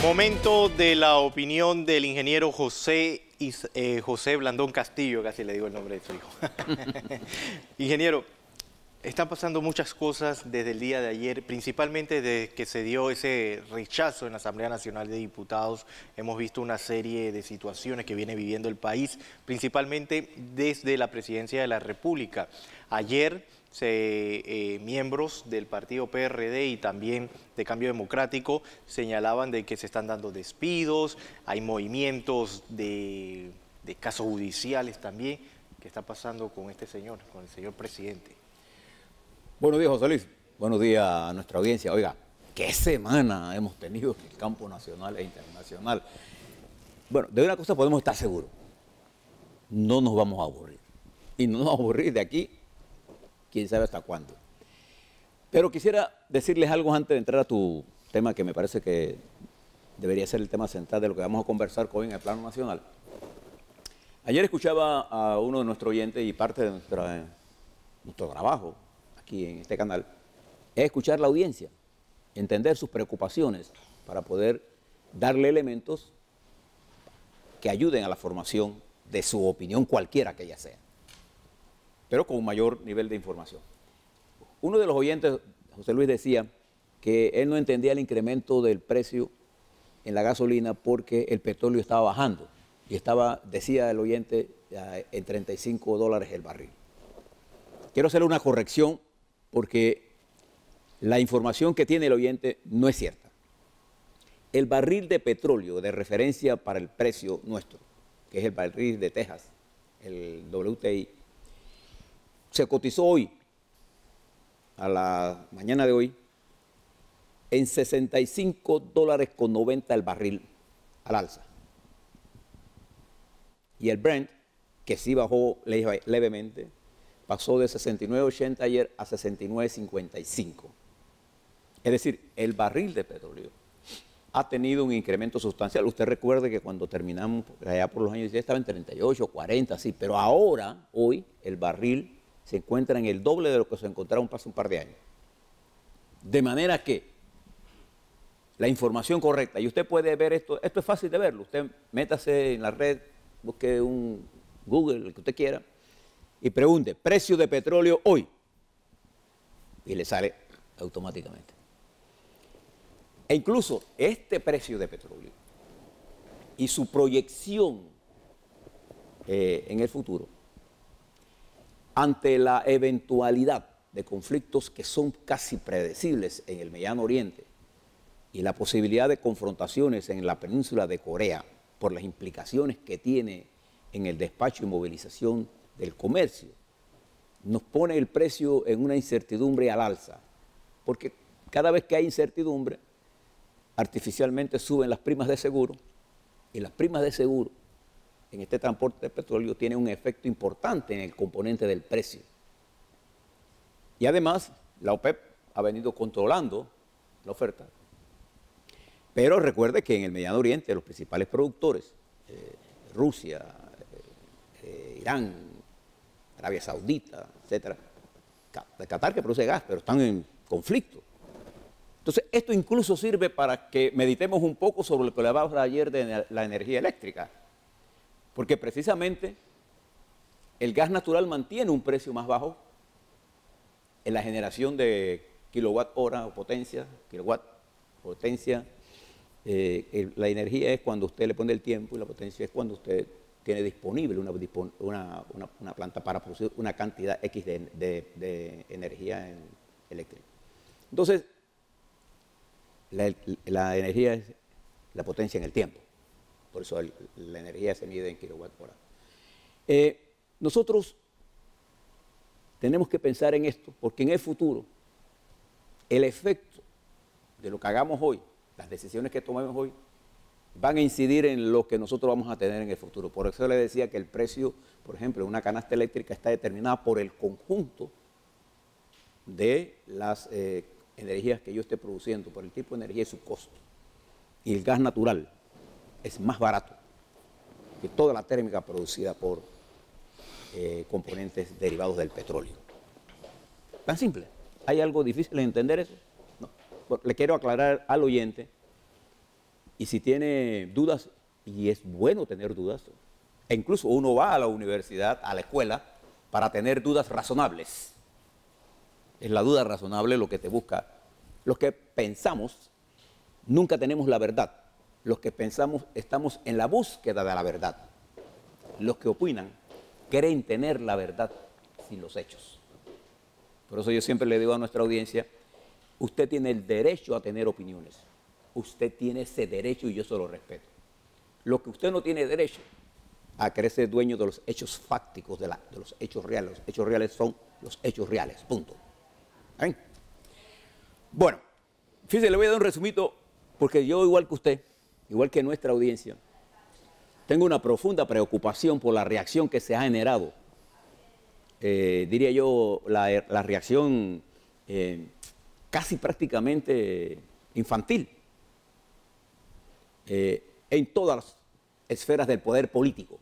Momento de la opinión del ingeniero José Blandón Castillo, casi le digo el nombre de su hijo. Ingeniero, están pasando muchas cosas desde el día de ayer, principalmente desde que se dio ese rechazo en la Asamblea Nacional de Diputados. Hemos visto una serie de situaciones que viene viviendo el país, principalmente desde la Presidencia de la República. Ayer miembros del partido PRD y también de Cambio Democrático señalaban de que se están dando despidos, hay movimientos de casos judiciales también. ¿Qué está pasando con este señor, con el señor presidente? Buenos días, José Luis. Buenos días a nuestra audiencia. Oiga, qué semana hemos tenido en el campo nacional e internacional. Bueno, de una cosa podemos estar seguros. No nos vamos a aburrir. Y no nos vamos a aburrir de aquí, quién sabe hasta cuándo. Pero quisiera decirles algo antes de entrar a tu tema, que me parece que debería ser el tema central de lo que vamos a conversar hoy en el plano nacional. Ayer escuchaba a uno de nuestros oyentes y parte de nuestro trabajo aquí en este canal es escuchar la audiencia, entender sus preocupaciones para poder darle elementos que ayuden a la formación de su opinión, cualquiera que ella sea, pero con un mayor nivel de información. Uno de los oyentes, José Luis, decía que él no entendía el incremento del precio en la gasolina porque el petróleo estaba bajando y decía el oyente, en $35 el barril. Quiero hacerle una corrección porque la información que tiene el oyente no es cierta. El barril de petróleo de referencia para el precio nuestro, que es el barril de Texas, el WTI, se cotizó hoy, a la mañana de hoy, en $65.90 el barril al alza. Y el Brent, que sí bajó levemente, pasó de 69.80 ayer a 69.55. Es decir, el barril de petróleo ha tenido un incremento sustancial. Usted recuerde que cuando terminamos allá por los años 10 estaba en 38, 40, sí, pero ahora, hoy, el barril se encuentra en el doble de lo que se encontraron hace un par de años. De manera que la información correcta, y usted puede ver esto es fácil de verlo, usted métase en la red, busque un Google, el que usted quiera, y pregunte, precio de petróleo hoy, y le sale automáticamente. E incluso este precio de petróleo y su proyección en el futuro, ante la eventualidad de conflictos que son casi predecibles en el Mediano Oriente y la posibilidad de confrontaciones en la península de Corea por las implicaciones que tiene en el despacho y movilización del comercio, nos pone el precio en una incertidumbre al alza, porque cada vez que hay incertidumbre, artificialmente suben las primas de seguro, y las primas de seguro en este transporte de petróleo tienen un efecto importante en el componente del precio. Y además, la OPEP ha venido controlando la oferta. Pero recuerde que en el Mediano Oriente los principales productores, Rusia, Irán, Arabia Saudita, etcétera, de Qatar, que produce gas, pero están en conflicto. Entonces, esto incluso sirve para que meditemos un poco sobre lo que le hablaba ayer de la energía eléctrica, porque precisamente el gas natural mantiene un precio más bajo en la generación de kilowatt hora o potencia, la energía es cuando usted le pone el tiempo y la potencia es cuando usted tiene disponible una planta para producir una cantidad X de energía eléctrica. Entonces, la energía es la potencia en el tiempo. Por eso la energía se mide en kilowatt hora. Nosotros tenemos que pensar en esto, porque en el futuro, el efecto de lo que hagamos hoy, las decisiones que tomemos hoy, van a incidir en lo que nosotros vamos a tener en el futuro. Por eso le decía que el precio, por ejemplo, de una canasta eléctrica está determinada por el conjunto de las energías que yo esté produciendo, por el tipo de energía y su costo. Y el gas natural es más barato que toda la térmica producida por componentes derivados del petróleo. Tan simple. ¿Hay algo difícil en entender eso? No. Bueno, le quiero aclarar al oyente, y Y si tiene dudas, y es bueno tener dudas, e incluso uno va a la universidad, a la escuela, para tener dudas razonables. Es la duda razonable lo que te busca. Los que pensamos, nunca tenemos la verdad. Los que pensamos estamos en la búsqueda de la verdad. Los que opinan creen tener la verdad sin los hechos. Por eso yo siempre le digo a nuestra audiencia, usted tiene el derecho a tener opiniones. Usted tiene ese derecho y yo se lo respeto. Lo que usted no tiene derecho a creerse dueño de los hechos fácticos, de los hechos reales. Los hechos reales son los hechos reales, punto. ¿Ven? Bueno, fíjese, le voy a dar un resumito, porque yo, igual que usted, igual que nuestra audiencia, tengo una profunda preocupación por la reacción que se ha generado. Diría yo, la reacción casi prácticamente infantil en todas las esferas del poder político.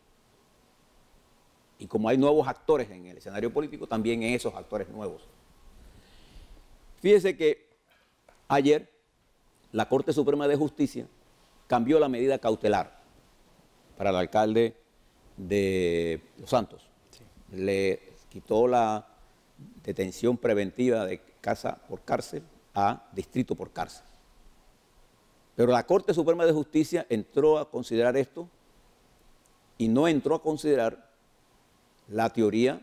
Y como hay nuevos actores en el escenario político, también en esos actores nuevos. Fíjese que ayer la Corte Suprema de Justicia cambió la medida cautelar para el alcalde de Los Santos. Sí. Le quitó la detención preventiva de casa por cárcel a distrito por cárcel. Pero la Corte Suprema de Justicia entró a considerar esto y no entró a considerar la teoría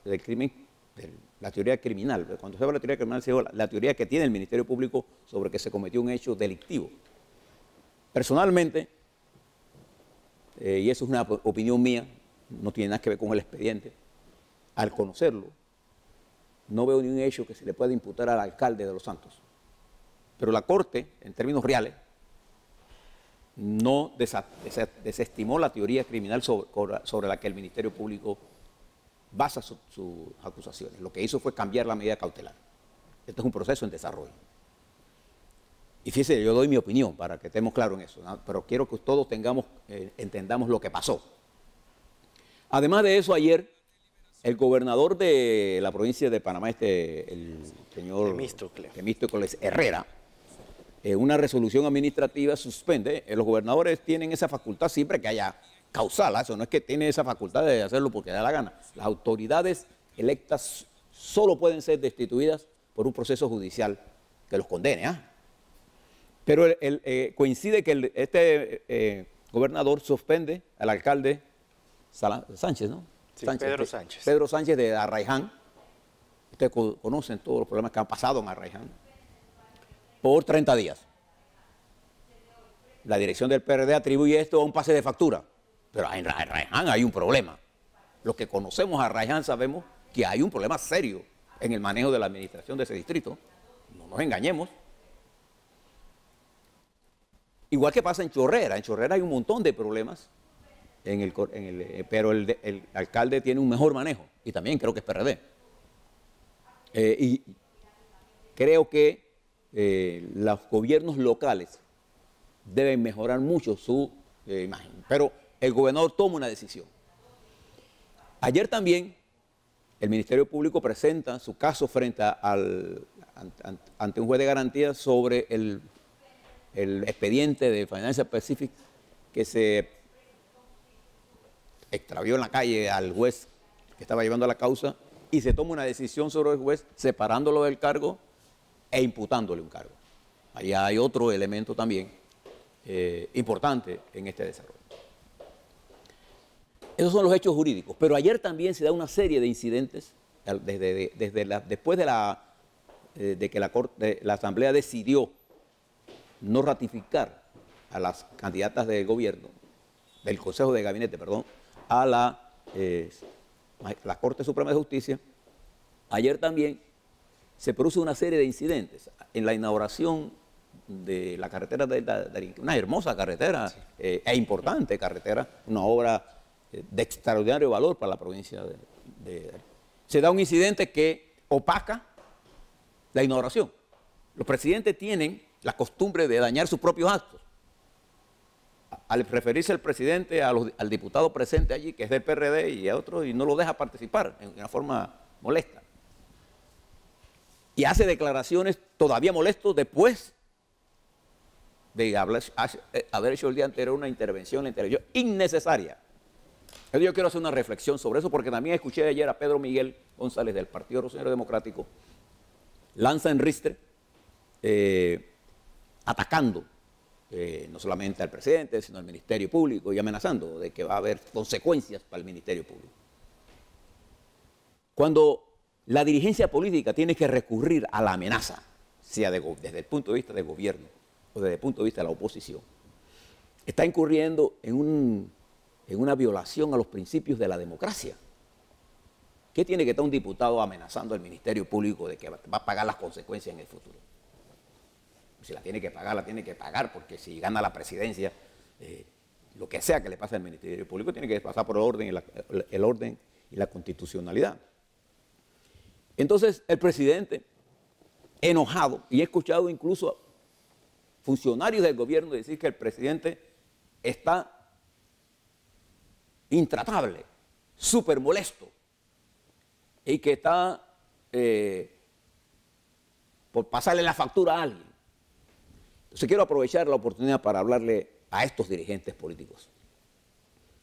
del crimen, la teoría criminal. Cuando se habla de la teoría criminal, se habla la teoría que tiene el Ministerio Público sobre que se cometió un hecho delictivo. Personalmente, y eso es una opinión mía, no tiene nada que ver con el expediente, al conocerlo, no veo ni un hecho que se le pueda imputar al alcalde de Los Santos. Pero la Corte, en términos reales, no desestimó la teoría criminal sobre la que el Ministerio Público basa sus acusaciones. Lo que hizo fue cambiar la medida cautelar. Esto es un proceso en desarrollo. Y fíjese, yo doy mi opinión para que estemos claros en eso, ¿no? Pero quiero que todos entendamos lo que pasó. Además de eso, ayer, el gobernador de la provincia de Panamá, el señor Temístocles Herrera, una resolución administrativa suspende. Los gobernadores tienen esa facultad siempre que haya causal. Eso no es que tienen esa facultad de hacerlo porque da la gana. Las autoridades electas solo pueden ser destituidas por un proceso judicial que los condene. Pero coincide que este gobernador suspende al alcalde Sánchez, ¿no? Sí, Sánchez, Sánchez. Pedro Sánchez de Arraiján. Ustedes conocen todos los problemas que han pasado en Arraiján. Por 30 días. La dirección del PRD atribuye esto a un pase de factura. Pero en Arraiján hay un problema. Los que conocemos a Arraiján sabemos que hay un problema serio en el manejo de la administración de ese distrito. No nos engañemos. Igual que pasa en Chorrera. En Chorrera hay un montón de problemas. Pero el alcalde tiene un mejor manejo. Y también creo que es PRD. Y creo que los gobiernos locales deben mejorar mucho su imagen. Pero el gobernador toma una decisión. Ayer también el Ministerio Público presenta su caso frente ante un juez de garantía sobre el expediente de Financial Pacific que se extravió en la calle al juez que estaba llevando la causa y se toma una decisión sobre el juez separándolo del cargo e imputándole un cargo. Ahí hay otro elemento también importante en este desarrollo. Esos son los hechos jurídicos. Pero ayer también se da una serie de incidentes después de que la Asamblea decidió no ratificar a las candidatas del gobierno, del Consejo de Gabinete, perdón, a la Corte Suprema de Justicia. Ayer también se produce una serie de incidentes en la inauguración de la carretera de Darín, una hermosa carretera, sí, e importante carretera, una obra de extraordinario valor para la provincia de Darín. Se da un incidente que opaca la inauguración. Los presidentes tienen la costumbre de dañar sus propios actos. Al referirse el presidente al diputado presente allí, que es del PRD y a otro, y no lo deja participar en una forma molesta. Y hace declaraciones todavía molestos después de haber hecho el día anterior una intervención en televisión innecesaria. Yo quiero hacer una reflexión sobre eso porque también escuché ayer a Pedro Miguel González del Partido Revolucionario Democrático, lanza en ristre, atacando no solamente al presidente, sino al Ministerio Público y amenazando de que va a haber consecuencias para el Ministerio Público. Cuando la dirigencia política tiene que recurrir a la amenaza, sea desde el punto de vista del gobierno o desde el punto de vista de la oposición, está incurriendo en una violación a los principios de la democracia. ¿Qué tiene que estar un diputado amenazando al Ministerio Público de que va a pagar las consecuencias en el futuro? Si la tiene que pagar, porque si gana la presidencia, lo que sea que le pase al Ministerio Público tiene que pasar por el orden y la constitucionalidad. Entonces, el presidente, enojado, y he escuchado incluso a funcionarios del gobierno decir que el presidente está intratable, súper molesto, y que está por pasarle la factura a alguien. Entonces quiero aprovechar la oportunidad para hablarle a estos dirigentes políticos.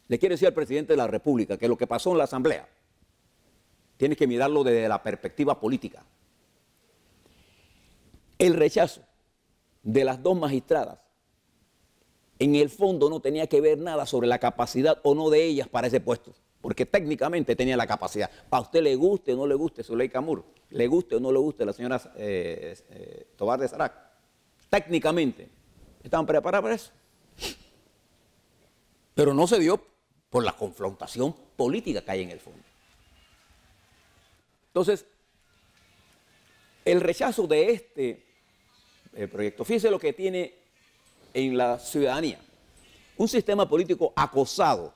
Le quiero decir al presidente de la República que lo que pasó en la Asamblea tiene que mirarlo desde la perspectiva política. El rechazo de las dos magistradas en el fondo no tenía que ver nada sobre la capacidad o no de ellas para ese puesto, porque técnicamente tenía la capacidad. A usted le guste o no le guste Zuleika Mur, le guste o no le guste la señora Tobar de Sarac, técnicamente estaban preparados para eso. Pero no se dio por la confrontación política que hay en el fondo. Entonces, el rechazo de este proyecto, fíjese lo que tiene en la ciudadanía. Un sistema político acosado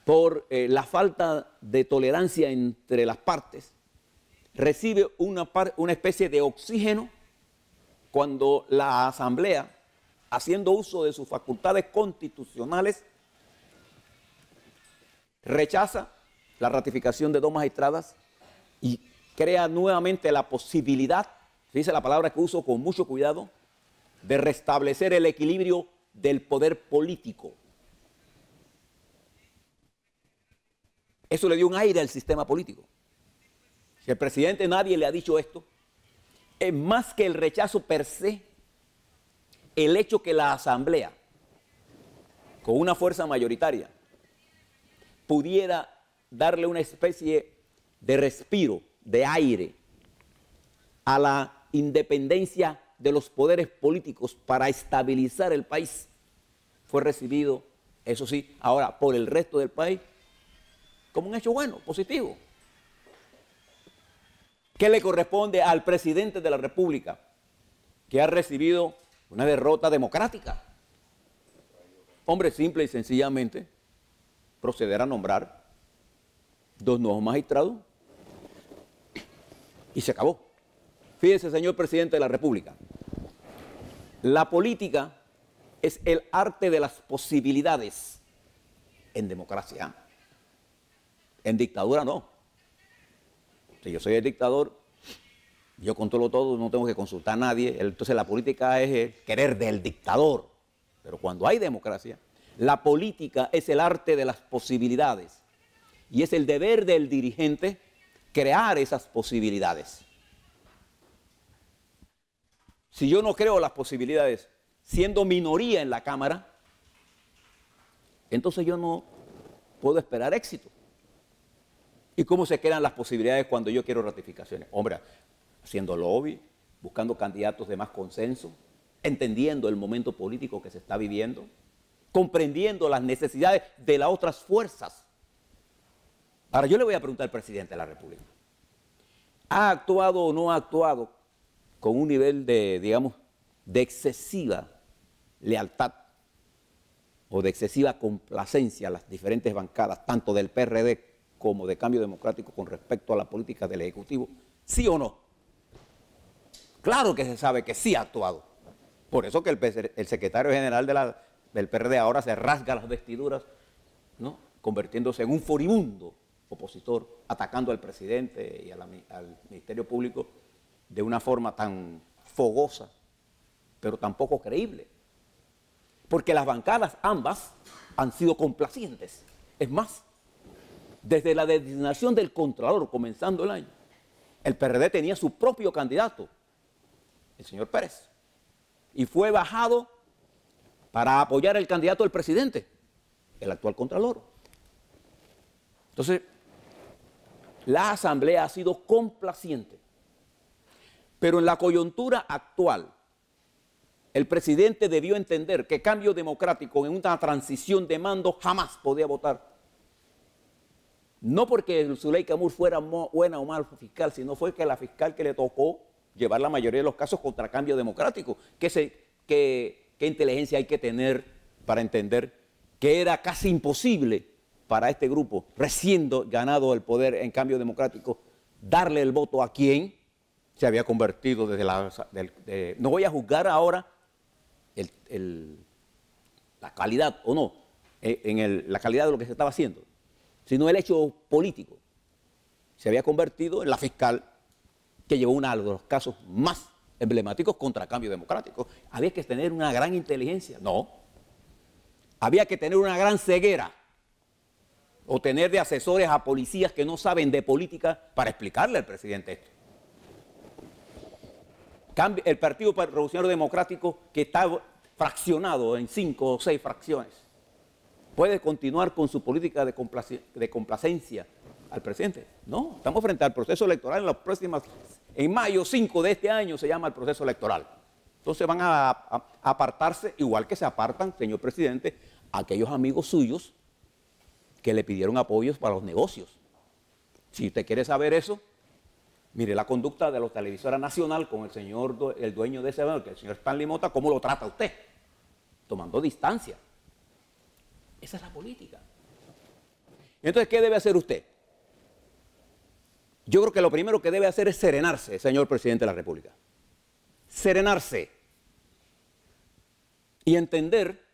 por la falta de tolerancia entre las partes, recibe una especie de oxígeno cuando la Asamblea, haciendo uso de sus facultades constitucionales, rechaza la ratificación de dos magistradas y crea nuevamente la posibilidad, dice la palabra que uso con mucho cuidado, de restablecer el equilibrio del poder político. Eso le dio un aire al sistema político. Si el presidente nadie le ha dicho esto, es más que el rechazo per se, el hecho que la Asamblea, con una fuerza mayoritaria, pudiera darle una especie de respiro, de aire, a la independencia de los poderes políticos para estabilizar el país, fue recibido, eso sí, ahora por el resto del país, como un hecho bueno, positivo. ¿Qué le corresponde al presidente de la República, que ha recibido una derrota democrática? Hombre, simple y sencillamente, proceder a nombrar dos nuevos magistrados y se acabó. Fíjese, señor presidente de la República, la política es el arte de las posibilidades en democracia. En dictadura no. Si yo soy el dictador, yo controlo todo, no tengo que consultar a nadie. Entonces la política es el querer del dictador. Pero cuando hay democracia, la política es el arte de las posibilidades. Y es el deber del dirigente crear esas posibilidades. Si yo no creo las posibilidades, siendo minoría en la Cámara, entonces yo no puedo esperar éxito. ¿Y cómo se crean las posibilidades cuando yo quiero ratificaciones? Hombre, haciendo lobby, buscando candidatos de más consenso, entendiendo el momento político que se está viviendo, comprendiendo las necesidades de las otras fuerzas. Ahora, yo le voy a preguntar al presidente de la República, ¿ha actuado o no ha actuado con un nivel de, digamos, de excesiva lealtad o de excesiva complacencia a las diferentes bancadas, tanto del PRD como de Cambio Democrático con respecto a la política del Ejecutivo? ¿Sí o no? Claro que se sabe que sí ha actuado. Por eso que el secretario general del PRD ahora se rasga las vestiduras, ¿no?, convirtiéndose en un furibundo opositor, atacando al presidente y al Ministerio Público de una forma tan fogosa, pero tampoco creíble. Porque las bancadas ambas han sido complacientes. Es más, desde la designación del Contralor, comenzando el año, el PRD tenía su propio candidato, el señor Pérez, y fue bajado para apoyar al candidato del presidente, el actual Contralor. Entonces, la Asamblea ha sido complaciente, pero en la coyuntura actual, el presidente debió entender que cambio democrático en una transición de mando jamás podía votar. No porque Zuleika Moore fuera buena o mala fiscal, sino fue que la fiscal que le tocó llevar la mayoría de los casos contra cambio democrático. ¿Qué inteligencia hay que tener para entender que era casi imposible para este grupo, recién ganado el poder en cambio democrático, darle el voto a quien se había convertido desde no voy a juzgar ahora la calidad o no, la calidad de lo que se estaba haciendo, sino el hecho político. Se había convertido en la fiscal que llevó uno de los casos más emblemáticos contra cambio democrático. Había que tener una gran inteligencia, no. Había que tener una gran ceguera o tener de asesores a policías que no saben de política para explicarle al presidente esto. El Partido Revolucionario Democrático, que está fraccionado en 5 o 6 fracciones, ¿puede continuar con su política de complacencia al presidente? No, estamos frente al proceso electoral en mayo 5 de este año se llama el proceso electoral. Entonces van a apartarse, igual que se apartan, señor presidente, aquellos amigos suyos que le pidieron apoyos para los negocios. Si usted quiere saber eso, mire la conducta de la televisora nacional con el dueño de ese banco, que es el señor Stanley Mota, ¿cómo lo trata usted? Tomando distancia. Esa es la política. Entonces, ¿qué debe hacer usted? Yo creo que lo primero que debe hacer es serenarse, señor presidente de la República. Serenarse. Y entender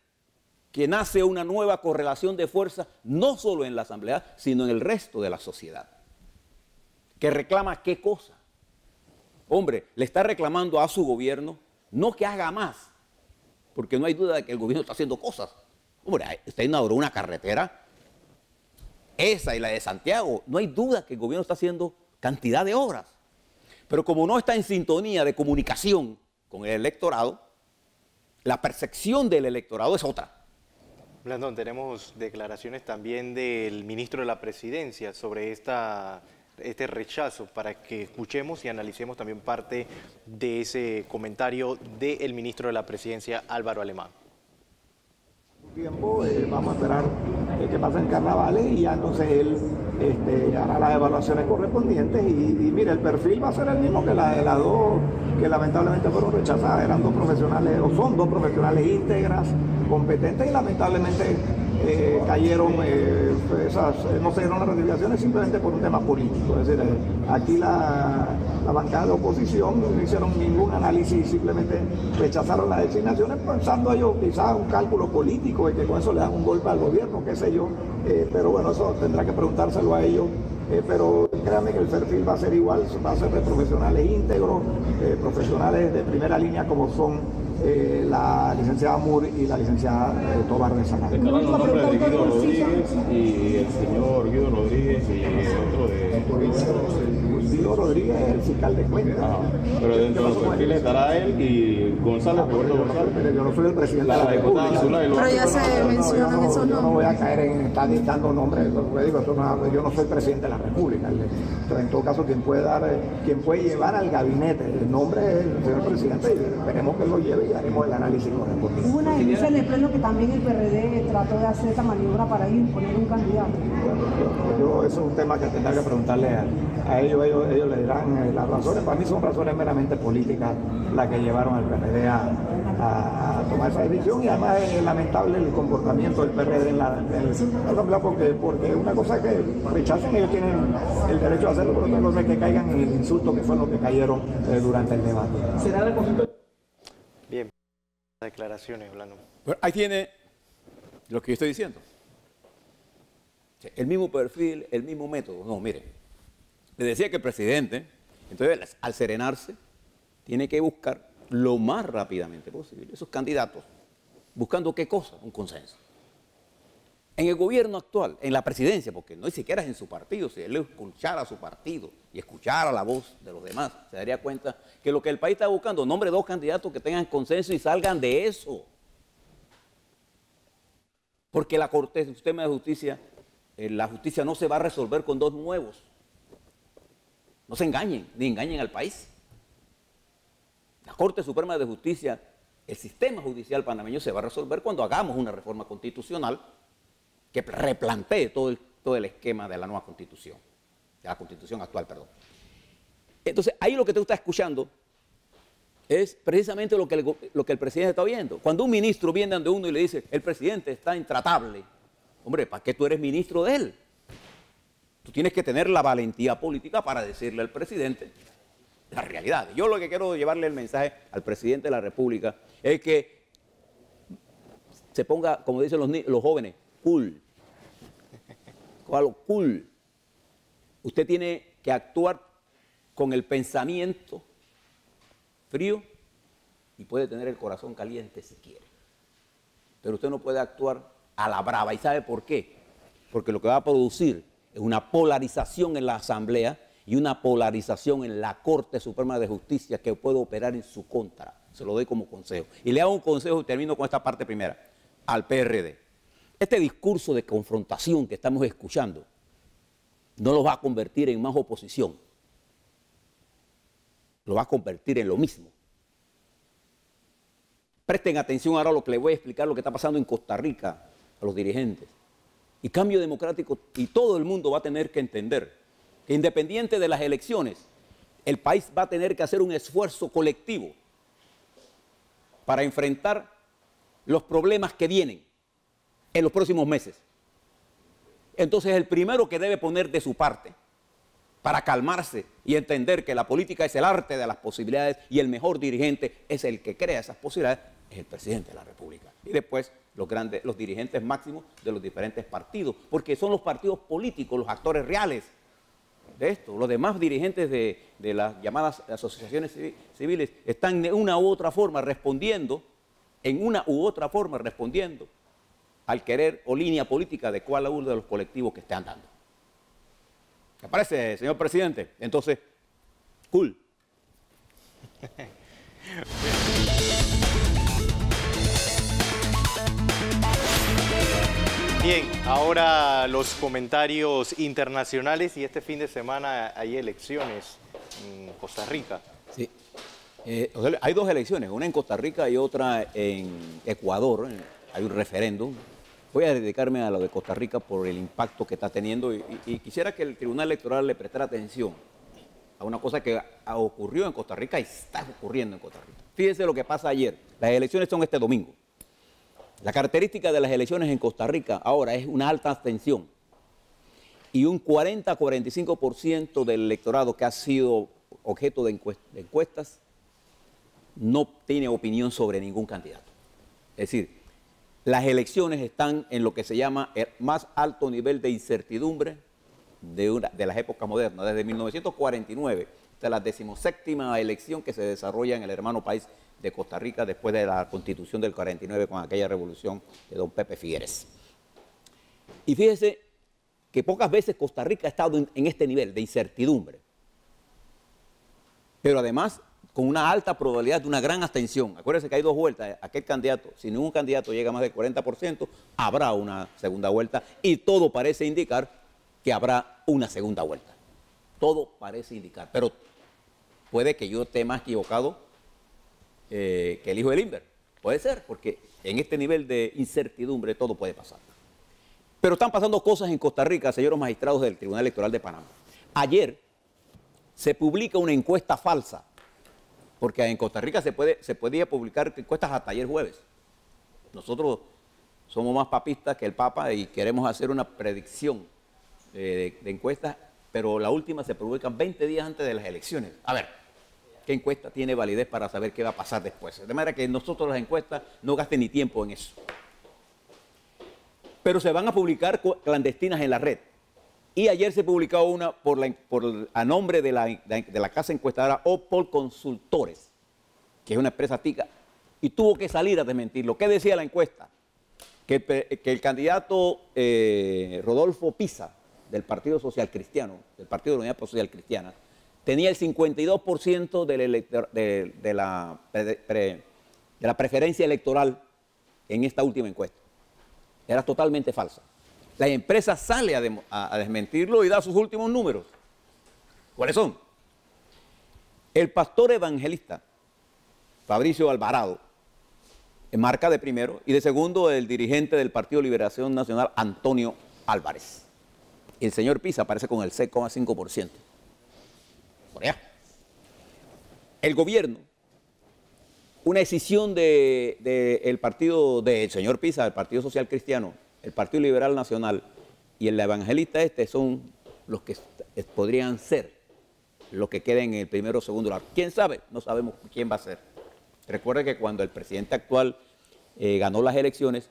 que nace una nueva correlación de fuerzas, no solo en la Asamblea, sino en el resto de la sociedad. Que reclama qué cosa. Hombre, le está reclamando a su gobierno, no que haga más, porque no hay duda de que el gobierno está haciendo cosas. Hombre, usted inauguró una carretera, esa y la de Santiago, no hay duda que el gobierno está haciendo cantidad de obras. Pero como no está en sintonía de comunicación con el electorado, la percepción del electorado es otra. Blandón, tenemos declaraciones también del ministro de la Presidencia sobre este rechazo, para que escuchemos y analicemos también parte de ese comentario del ministro de la Presidencia, Álvaro Alemán. Tiempo, vamos a esperar que pasen carnavales y ya entonces él hará las evaluaciones correspondientes y mire, el perfil va a ser el mismo que la de las dos que lamentablemente fueron rechazadas. Eran 2 profesionales, o son 2 profesionales íntegras, competentes, y lamentablemente cayeron, no se dieron las ratificaciones simplemente por un tema político. Es decir, aquí la bancada de oposición no hicieron ningún análisis, simplemente rechazaron las designaciones pensando ellos quizás un cálculo político y que con eso le dan un golpe al gobierno, qué sé yo, pero bueno, eso tendrá que preguntárselo a ellos. Pero créanme que el perfil va a ser igual, va a ser de profesionales íntegros, profesionales de primera línea como son la licenciada Moore y la licenciada Tobar de Sanabria. El nombre de Guido Rodríguez y el señor Guido Rodríguez y el otro de... Guido Rodríguez es el fiscal de cuentas. Pero dentro de los perfiles estará él y González, Roberto González. Pero yo no soy el presidente de la diputada República. Pero ya se mencionan esos nombres. Yo no voy a caer en estar dictando nombres, porque digo, yo no soy presidente de la República. Entonces, en todo caso, quien puede llevar al gabinete el nombre es el señor presidente, y esperemos que lo lleve y haremos el análisis correspondiente. Hubo una denuncia en el pleno que también el PRD trató de hacer esta maniobra para imponer un candidato. Eso es un tema que tendrá que preguntarle a ellos. Ellos le dirán las razones. Para mí son razones meramente políticas las que llevaron al PRD a tomar esa decisión, y además es lamentable el comportamiento del PRD en la Asamblea, porque una cosa es que rechacen, ellos tienen el derecho de hacerlo, pero otra cosa es que caigan en el insulto que fue lo que cayeron durante el debate. ¿Será reconstrucción? Bien, declaraciones, Blandón. Bueno, ahí tiene lo que yo estoy diciendo. El mismo perfil, el mismo método. No, mire, le decía que el presidente, entonces al serenarse, tiene que buscar lo más rápidamente posible esos candidatos, buscando ¿qué cosa? Un consenso. En el gobierno actual, en la presidencia, porque no ni siquiera es en su partido, si él escuchara a su partido y escuchara la voz de los demás, se daría cuenta que lo que el país está buscando, nombre dos candidatos que tengan consenso y salgan de eso. Porque la Corte, el sistema de justicia, la justicia no se va a resolver con dos nuevos. No se engañen, ni engañen al país. La Corte Suprema de Justicia, el sistema judicial panameño se va a resolver cuando hagamos una reforma constitucional que replantee todo el esquema de la nueva constitución, de la constitución actual, perdón. Entonces, ahí lo que tú estás escuchando es precisamente lo que el presidente está viendo. Cuando un ministro viene ante uno y le dice, el presidente está intratable, hombre, ¿para qué tú eres ministro de él? Tú tienes que tener la valentía política para decirle al presidente la realidad. Yo lo que quiero llevarle el mensaje al presidente de la República es que se ponga, como dicen los jóvenes, cool. Cool. Usted tiene que actuar con el pensamiento frío y puede tener el corazón caliente si quiere. Pero usted no puede actuar a la brava. ¿Y sabe por qué? Porque lo que va a producir es una polarización en la Asamblea y una polarización en la Corte Suprema de Justicia que puede operar en su contra. Se lo doy como consejo. Y le hago un consejo y termino con esta parte primera. Al PRD. Este discurso de confrontación que estamos escuchando no lo va a convertir en más oposición. Lo va a convertir en lo mismo. Presten atención ahora a lo que les voy a explicar, lo que está pasando en Costa Rica a los dirigentes. Y Cambio Democrático y todo el mundo va a tener que entender que independiente de las elecciones, el país va a tener que hacer un esfuerzo colectivo para enfrentar los problemas que vienen en los próximos meses. Entonces el primero que debe poner de su parte para calmarse y entender que la política es el arte de las posibilidades y el mejor dirigente es el que crea esas posibilidades, es el presidente de la República. Y después los dirigentes máximos de los diferentes partidos, porque son los partidos políticos los actores reales de esto. Los demás dirigentes de las llamadas asociaciones civiles están de una u otra forma respondiendo, al querer o línea política de cuál uno de los colectivos que estén dando. ¿Qué parece, señor presidente? Entonces, cool. Bien, ahora los comentarios internacionales y este fin de semana hay elecciones en Costa Rica. Sí. Hay dos elecciones, una en Costa Rica y otra en Ecuador. Hay un referéndum. Voy a dedicarme a lo de Costa Rica por el impacto que está teniendo y quisiera que el Tribunal Electoral le prestara atención a una cosa que ocurrió en Costa Rica y está ocurriendo en Costa Rica. Fíjense lo que pasa ayer. Las elecciones son este domingo. La característica de las elecciones en Costa Rica ahora es una alta abstención y un 40-45% del electorado que ha sido objeto de encuestas no tiene opinión sobre ningún candidato. Es decir, las elecciones están en lo que se llama el más alto nivel de incertidumbre de las épocas modernas, desde 1949, hasta la 17ª elección que se desarrolla en el hermano país de Costa Rica después de la Constitución del 49 con aquella revolución de don Pepe Figueres. Y fíjese que pocas veces Costa Rica ha estado en este nivel de incertidumbre, pero además con una alta probabilidad de una gran abstención. Acuérdense que hay dos vueltas. Aquel candidato, si ningún candidato llega a más del 40%, habrá una segunda vuelta y todo parece indicar que habrá una segunda vuelta. Todo parece indicar, pero puede que yo esté más equivocado que el hijo de Limber. Puede ser, porque en este nivel de incertidumbre todo puede pasar. Pero están pasando cosas en Costa Rica, señores magistrados del Tribunal Electoral de Panamá. Ayer se publica una encuesta falsa, porque en Costa Rica se podía publicar encuestas hasta ayer jueves. Nosotros somos más papistas que el Papa y queremos hacer una predicción de encuestas, pero la última se publica 20 días antes de las elecciones. A ver, ¿qué encuesta tiene validez para saber qué va a pasar después? De manera que nosotros las encuestas no gasten ni tiempo en eso. Pero se van a publicar clandestinas en la red. Y ayer se publicó una a nombre de la casa encuestadora Opol Consultores. que es una empresa tica, y tuvo que salir a desmentirlo. ¿Qué decía la encuesta? Que el candidato Rodolfo Pisa, del Partido Social Cristiano, del Partido de la Unidad Social Cristiana, tenía el 52% de la preferencia electoral en esta última encuesta. Era totalmente falsa. La empresa sale a desmentirlo y da sus últimos números. ¿Cuáles son? El pastor evangelista Fabricio Alvarado marca de primero y de segundo el dirigente del Partido Liberación Nacional Antonio Álvarez. El señor Pisa aparece con el 6,5%. Por allá. El gobierno, una decisión del partido del señor Pisa, del Partido Social Cristiano, el Partido Liberal Nacional y el evangelista son los que podrían ser los que queden en el primero o segundo lugar. ¿Quién sabe? No sabemos quién va a ser. Recuerde que cuando el presidente actual ganó las elecciones,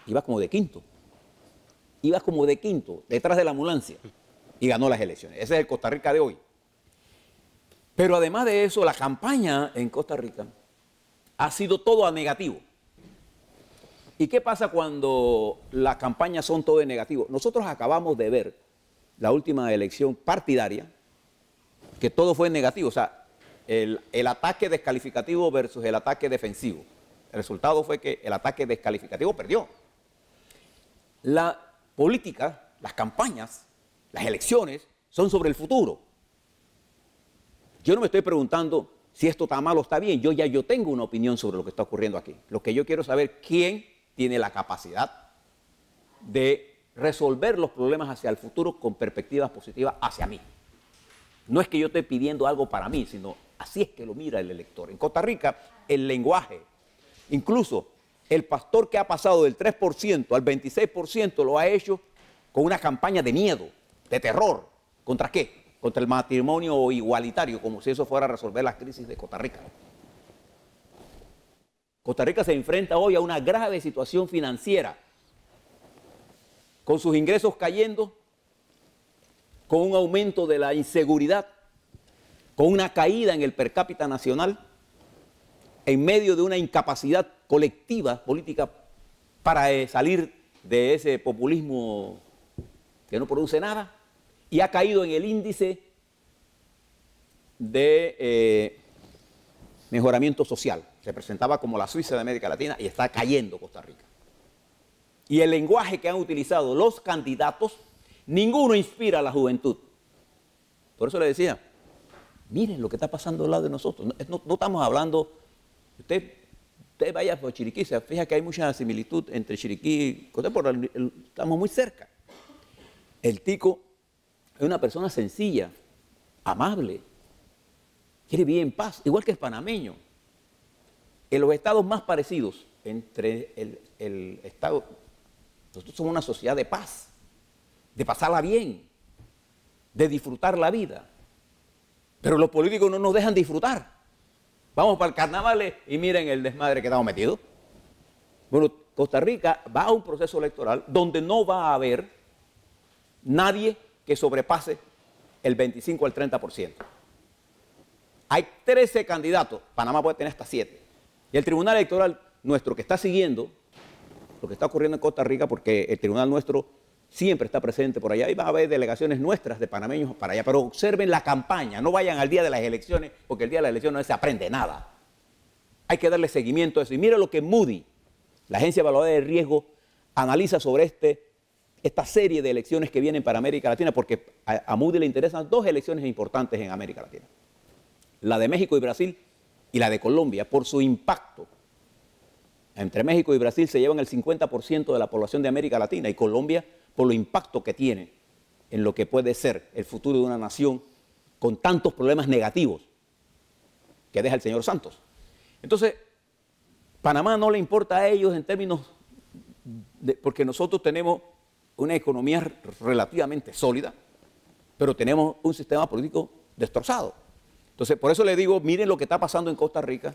iba como de quinto. Iba como de quinto, detrás de la ambulancia, y ganó las elecciones. Ese es el Costa Rica de hoy. Pero además de eso, la campaña en Costa Rica ha sido todo a negativo. ¿Y qué pasa cuando las campañas son todo de negativo? Nosotros acabamos de ver la última elección partidaria, que todo fue negativo. O sea, el ataque descalificativo versus el ataque defensivo. El resultado fue que el ataque descalificativo perdió. La política, las campañas, las elecciones son sobre el futuro. Yo no me estoy preguntando si esto está mal o está bien. Yo tengo una opinión sobre lo que está ocurriendo aquí. Lo que yo quiero saber, quién tiene la capacidad de resolver los problemas hacia el futuro con perspectivas positivas hacia mí. No es que yo esté pidiendo algo para mí, sino así es que lo mira el elector. En Costa Rica, el lenguaje, incluso el pastor que ha pasado del 3% al 26% lo ha hecho con una campaña de miedo, de terror. ¿Contra qué? Contra el matrimonio igualitario, como si eso fuera a resolver las crisis de Costa Rica. Costa Rica se enfrenta hoy a una grave situación financiera, con sus ingresos cayendo, con un aumento de la inseguridad, con una caída en el per cápita nacional, en medio de una incapacidad colectiva política para salir de ese populismo que no produce nada, y ha caído en el índice de mejoramiento social. Se presentaba como la Suiza de América Latina y está cayendo Costa Rica. Y el lenguaje que han utilizado los candidatos, ninguno inspira a la juventud. Por eso le decía, miren lo que está pasando al lado de nosotros. No estamos hablando, usted vaya por Chiriquí, se fija que hay mucha similitud entre Chiriquí y Costa Rica, estamos muy cerca. El tico es una persona sencilla, amable, quiere vivir en paz, igual que el panameño. En los estados más parecidos entre el estado, nosotros somos una sociedad de paz, de pasarla bien, de disfrutar la vida. Pero los políticos no nos dejan disfrutar. Vamos para el carnaval y miren el desmadre que estamos metidos. Bueno, Costa Rica va a un proceso electoral donde no va a haber nadie que sobrepase el 25 al 30%. Hay 13 candidatos, Panamá puede tener hasta 7. Y el Tribunal Electoral nuestro, que está siguiendo lo que está ocurriendo en Costa Rica, porque el Tribunal nuestro siempre está presente por allá, y va a haber delegaciones nuestras de panameños para allá, pero observen la campaña, no vayan al día de las elecciones, porque el día de las elecciones no se aprende nada. Hay que darle seguimiento a eso. Y mira lo que Moody, la agencia evaluadora de riesgo, analiza sobre esta serie de elecciones que vienen para América Latina, porque a Moody le interesan dos elecciones importantes en América Latina. La de México y Brasil y la de Colombia, por su impacto. Entre México y Brasil se llevan el 50% de la población de América Latina, y Colombia por lo impacto que tiene en lo que puede ser el futuro de una nación con tantos problemas negativos que deja el señor Santos. Entonces, Panamá no le importa a ellos en términos porque nosotros tenemos una economía relativamente sólida, pero tenemos un sistema político destrozado. Entonces, por eso le digo, miren lo que está pasando en Costa Rica,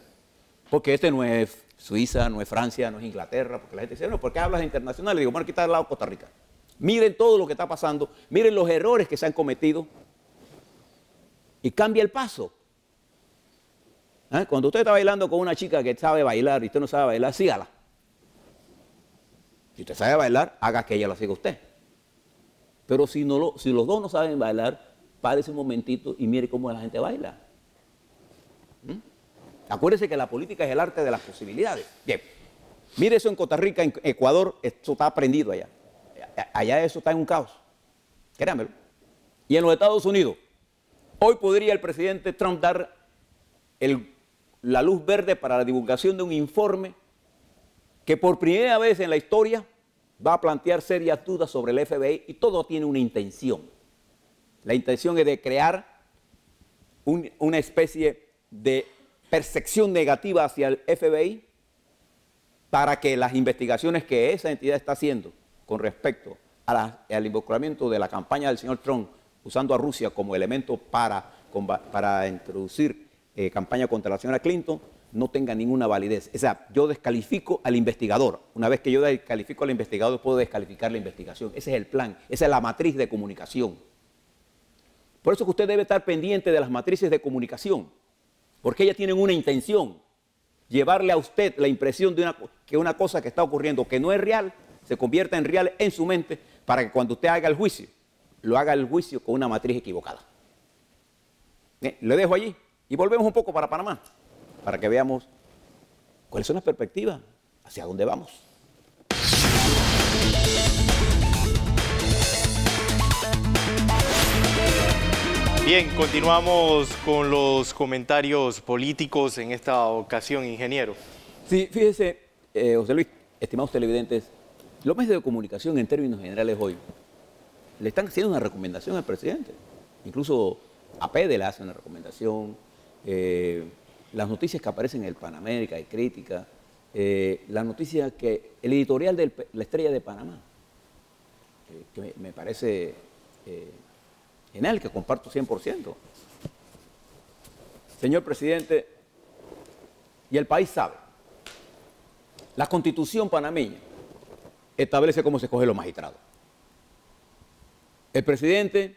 porque este no es Suiza, no es Francia, no es Inglaterra, porque la gente dice, bueno, ¿por qué hablas internacional? Le digo, bueno, aquí está al lado Costa Rica. Miren todo lo que está pasando, miren los errores que se han cometido y cambia el paso. ¿Ah? Cuando usted está bailando con una chica que sabe bailar y usted no sabe bailar, sígala. Si usted sabe bailar, haga que ella lo siga a usted. Pero si los dos no saben bailar, párese un momentito y mire cómo la gente baila. Acuérdese que la política es el arte de las posibilidades. Bien, mire eso en Costa Rica, en Ecuador, eso está prendido allá. Allá eso está en un caos. Créanmelo. Y en los Estados Unidos, hoy podría el presidente Trump dar la luz verde para la divulgación de un informe que por primera vez en la historia va a plantear serias dudas sobre el FBI y todo tiene una intención. La intención es de crear una especie de percepción negativa hacia el FBI para que las investigaciones que esa entidad está haciendo con respecto al involucramiento de la campaña del señor Trump usando a Rusia como elemento para introducir campaña contra la señora Clinton no tenga ninguna validez. O sea, yo descalifico al investigador. Una vez que yo descalifico al investigador, puedo descalificar la investigación. Ese es el plan, esa es la matriz de comunicación. Por eso que usted debe estar pendiente de las matrices de comunicación, porque ellas tienen una intención, llevarle a usted la impresión de que una cosa que está ocurriendo que no es real, se convierta en real en su mente, para que cuando usted haga el juicio, lo haga el juicio con una matriz equivocada. Lo dejo allí y volvemos un poco para Panamá, para que veamos cuáles son las perspectivas, hacia dónde vamos. Bien, continuamos con los comentarios políticos en esta ocasión, ingeniero. Sí, fíjese, José Luis, estimados televidentes, los medios de comunicación en términos generales hoy le están haciendo una recomendación al presidente. Incluso APEDE le hace una recomendación. Las noticias que aparecen en el Panamérica hay crítica. La noticia que el editorial de La Estrella de Panamá, que me parece genial, que comparto 100%. Señor presidente, y el país sabe, la Constitución panameña establece cómo se escogen los magistrados. El presidente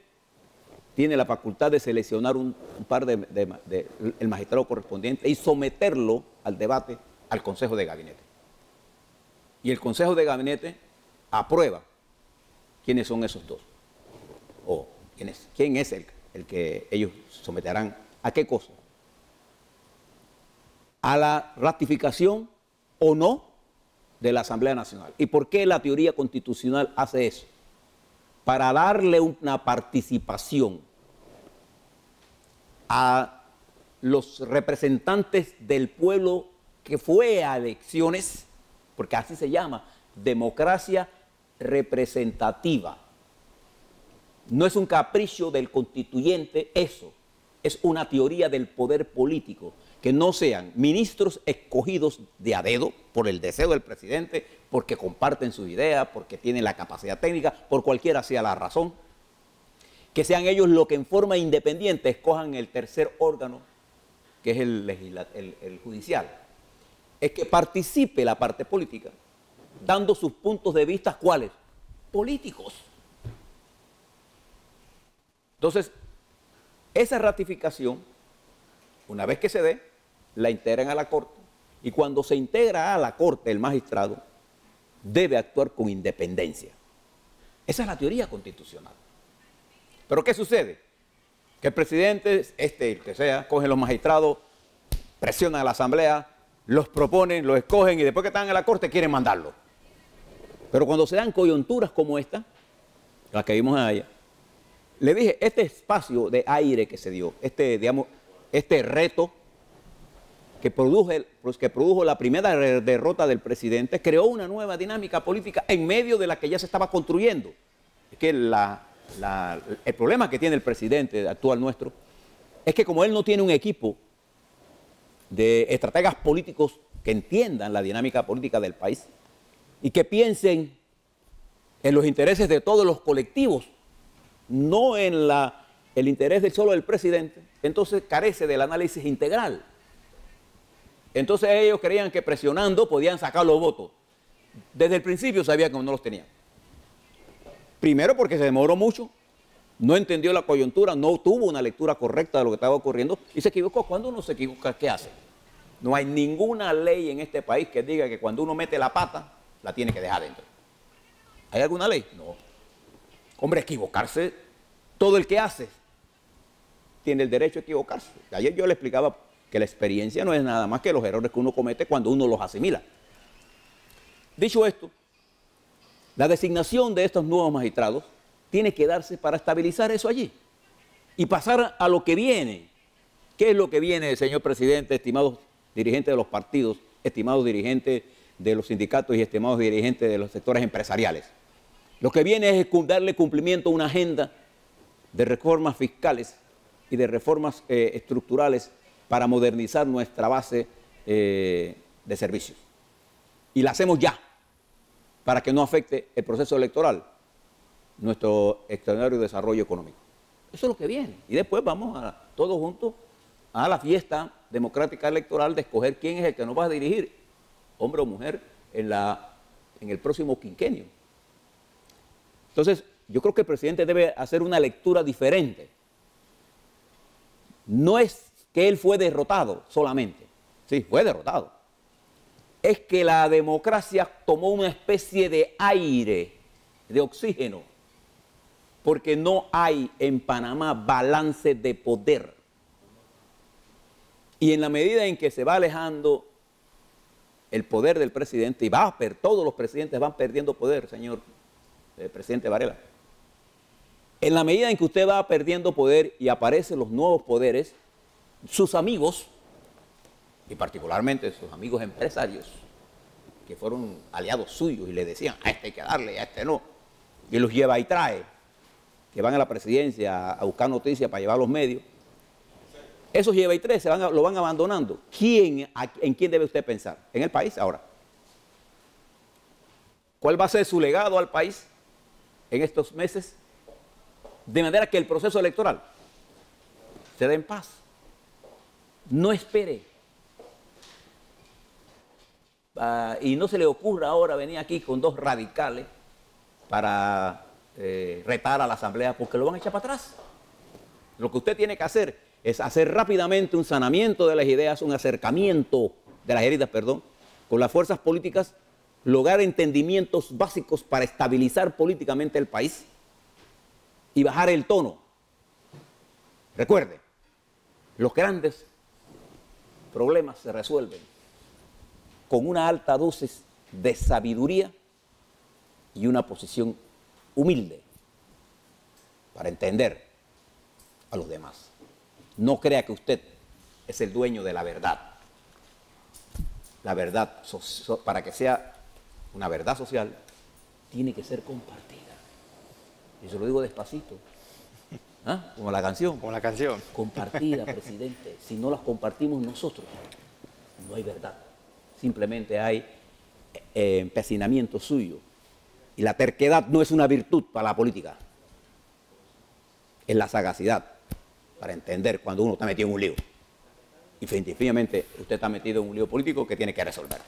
tiene la facultad de seleccionar un par el magistrado correspondiente y someterlo al debate al Consejo de Gabinete. Y el Consejo de Gabinete aprueba quiénes son esos dos. O quién es el que ellos someterán a qué cosa. A la ratificación o no de la Asamblea Nacional. ¿Y por qué la teoría constitucional hace eso? Para darle una participación a los representantes del pueblo que fue a elecciones, porque así se llama, democracia representativa. No es un capricho del constituyente eso, es una teoría del poder político, que no sean ministros escogidos de a dedo por el deseo del presidente, porque comparten su idea, porque tienen la capacidad técnica, por cualquiera sea la razón, que sean ellos los que en forma independiente escojan el tercer órgano, que es el judicial. Es que participe la parte política, dando sus puntos de vista, ¿cuáles? Políticos. Entonces, esa ratificación, una vez que se dé, la integran a la Corte, y cuando se integra a la Corte el magistrado, debe actuar con independencia. Esa es la teoría constitucional. Pero ¿qué sucede? Que el presidente, el que sea, coge los magistrados, presiona a la Asamblea, los proponen, los escogen y después que están en la Corte quieren mandarlo. Pero cuando se dan coyunturas como esta, la que vimos allá, le dije, este espacio de aire que se dio, este reto que produjo la primera derrota del presidente, creó una nueva dinámica política en medio de la que ya se estaba construyendo. Es que el problema que tiene el presidente actual nuestro es que como él no tiene un equipo de estrategas políticos que entiendan la dinámica política del país y que piensen en los intereses de todos los colectivos, no en el interés solo del presidente, entonces carece del análisis integral. Entonces ellos creían que presionando podían sacar los votos. Desde el principio sabían que no los tenían. Primero porque se demoró mucho no entendió la coyuntura, no tuvo una lectura correcta de lo que estaba ocurriendo y se equivocó. Cuando uno se equivoca, ¿qué hace? No hay ninguna ley en este país que diga que cuando uno mete la pata, la tiene que dejar dentro. ¿Hay alguna ley? No. Hombre, equivocarse, todo el que hace tiene el derecho a equivocarse. Ayer yo le explicaba que la experiencia no es nada más que los errores que uno comete cuando uno los asimila. Dicho esto, la designación de estos nuevos magistrados tiene que darse para estabilizar eso allí y pasar a lo que viene. ¿Qué es lo que viene, señor presidente, estimados dirigentes de los partidos, estimados dirigentes de los sindicatos y estimados dirigentes de los sectores empresariales? Lo que viene es darle cumplimiento a una agenda de reformas fiscales y de reformas estructurales para modernizar nuestra base de servicios. Y la hacemos ya, para que no afecte el proceso electoral, nuestro extraordinario desarrollo económico. Eso es lo que viene. Y después vamos todos juntos a la fiesta democrática electoral de escoger quién es el que nos va a dirigir, hombre o mujer, en el próximo quinquenio. Entonces, yo creo que el presidente debe hacer una lectura diferente. No es que él fue derrotado solamente. Sí, fue derrotado. Es que la democracia tomó una especie de aire, de oxígeno, porque no hay en Panamá balance de poder. Y en la medida en que se va alejando el poder del presidente, y todos los presidentes van perdiendo poder, señor presidente Varela. En la medida en que usted va perdiendo poder y aparecen los nuevos poderes, sus amigos, y particularmente sus amigos empresarios, que fueron aliados suyos y le decían, a este hay que darle, a este no, y los lleva y trae, que van a la presidencia a buscar noticias para llevar a los medios, esos lleva y trae lo van abandonando. ¿En quién debe usted pensar? ¿En el país ahora? ¿Cuál va a ser su legado al país en estos meses? De manera que el proceso electoral se dé en paz. No espere. Y no se le ocurra ahora venir aquí con dos radicales para retar a la Asamblea, porque lo van a echar para atrás. Lo que usted tiene que hacer es hacer rápidamente un sanamiento de las ideas, un acercamiento de las heridas, con las fuerzas políticas, lograr entendimientos básicos para estabilizar políticamente el país y bajar el tono. Recuerde, los grandes problemas se resuelven con una alta dosis de sabiduría y una posición humilde para entender a los demás. No crea que usted es el dueño de la verdad. La verdad, para que sea una verdad social, tiene que ser compartida. Y se lo digo despacito. ¿Ah? Como la canción. Como la canción. Compartida, presidente. Si no las compartimos nosotros, no hay verdad. Simplemente hay empecinamiento suyo. Y la terquedad no es una virtud para la política. Es la sagacidad para entender cuando uno está metido en un lío. Y definitivamente usted está metido en un lío político que tiene que resolver.